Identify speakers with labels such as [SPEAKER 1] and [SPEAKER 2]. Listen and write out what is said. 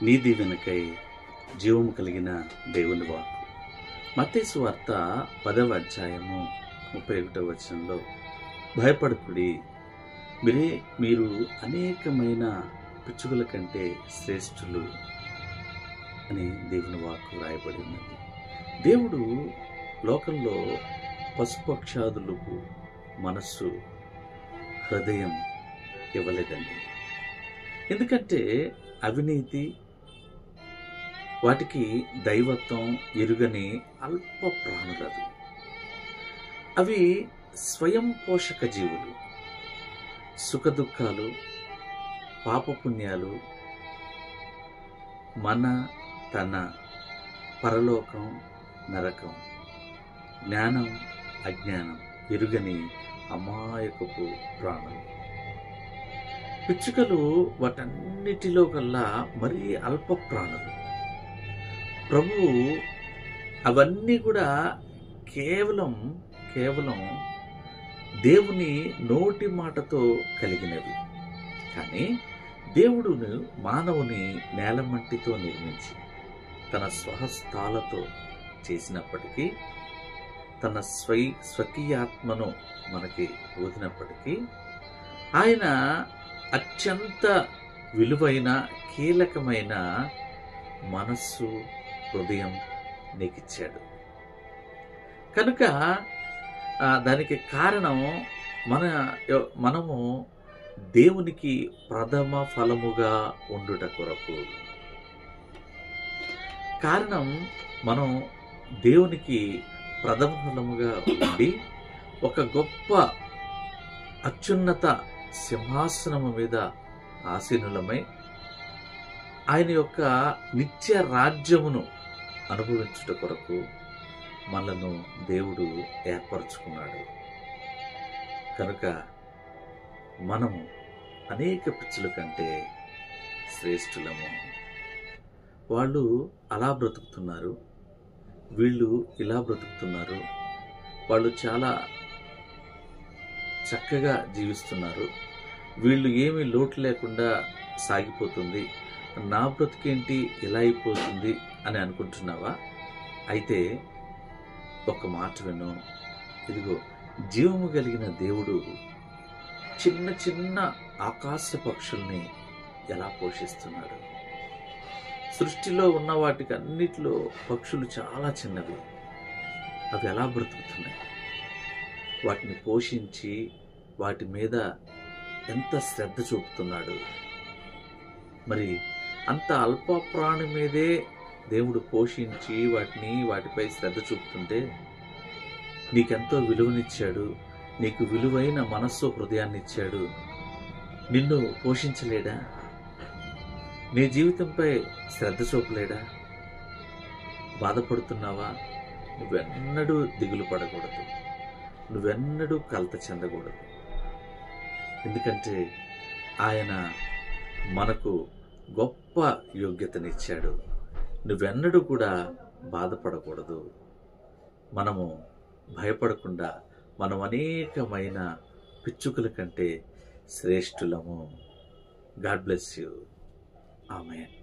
[SPEAKER 1] నీ దీవెనకై జీవము కలిగిన దేవుని వాక్కు. మత్తయి సువార్త 10వ అధ్యాయము 31వ వచనంలో, భయపడకుడి, మీరు అనేకమైన పిచ్చుకల కంటే శ్రేష్ఠులు అని దేవుని వాక్కు రాయబడి ఉన్నది. దేవుడు లోకంలో పశుపక్షాదులకు మనస్సు, హృదయం ఇవ్వలేదండి. ఎందుకంటే అవినీతి, వాటికి దైవత్వం ఎరుగని అల్ప ప్రాణులవి. అవి స్వయం పోషక జీవులు. సుఖదుఖాలు, పాపపుణ్యాలు, తన పరలోకం, నరకం, జ్ఞానం, అజ్ఞానం ఎరుగని అమాయకపు ప్రాణులు. పిచ్చుకలు వాటన్నిటిలో కల్లా మరీ అల్ప ప్రాణులు. ప్రభువు అవన్నీ కూడా కేవలం దేవుని నోటి మాటతో కలిగినవి. కానీ దేవుడు మానవుని నేలమట్టితో నిర్మించి తన స్వహస్తాలతో చేసినప్పటికీ, తన స్వకీయాత్మను మనకి ఊదినప్పటికీ, ఆయన అత్యంత విలువైన కీలకమైన మనస్సు, హృదయం నీకిచ్చాడు. కనుక దానికి కారణం మనము దేవునికి ప్రథమ ఫలముగా ఉండుట కొరకు. కారణం, మనం దేవునికి ప్రథమ ఫలముగా ఉండి ఒక గొప్ప అత్యున్నత సింహాసనము మీద ఆసీనులమై ఆయన యొక్క నిత్య రాజ్యమును అనుభవించుట కొరకు మనలను దేవుడు ఏర్పరచుకున్నాడు. కనుక మనము అనేక పిచ్చుల కంటే శ్రేష్ఠులము. వాళ్ళు అలా బ్రతుకుతున్నారు, వీళ్ళు ఇలా బ్రతుకుతున్నారు, వాళ్ళు చాలా చక్కగా జీవిస్తున్నారు, వీళ్ళు ఏమీ లోటు లేకుండా సాగిపోతుంది, నా బ్రతుకేంటి ఇలా అయిపోతుంది అని అనుకుంటున్నావా? అయితే ఒక మాట విను. ఇదిగో, జీవము కలిగిన దేవుడు చిన్న చిన్న ఆకాశ పక్షుల్ని ఎలా పోషిస్తున్నాడు. సృష్టిలో ఉన్న వాటికి అన్నిటిలో పక్షులు చాలా చిన్నవి. అవి ఎలా బ్రతుకుతున్నాయి? వాటిని పోషించి వాటి మీద ఎంత శ్రద్ధ చూపుతున్నాడు. మరి అంత అల్ప ప్రాణి మీదే దేవుడు పోషించి వాటిపై శ్రద్ధ చూపుతుంటే, నీకెంతో విలువనిచ్చాడు, నీకు విలువైన మనస్సు, హృదయాన్ని ఇచ్చాడు. నిన్ను పోషించలేడా? నీ జీవితంపై శ్రద్ధ చూపలేడా? బాధపడుతున్నావా? నువ్వెన్నడూ దిగులు పడకూడదు, నువ్వెన్నడూ కలత చెందకూడదు. ఎందుకంటే ఆయన మనకు గొప్ప యోగ్యతనిచ్చాడు. నువ్వెన్నడూ కూడా బాధపడకూడదు. మనము భయపడకుండా మనం అనేకమైన పిచ్చుకల కంటే శ్రేష్ఠులము. God bless you. ఆమేన్.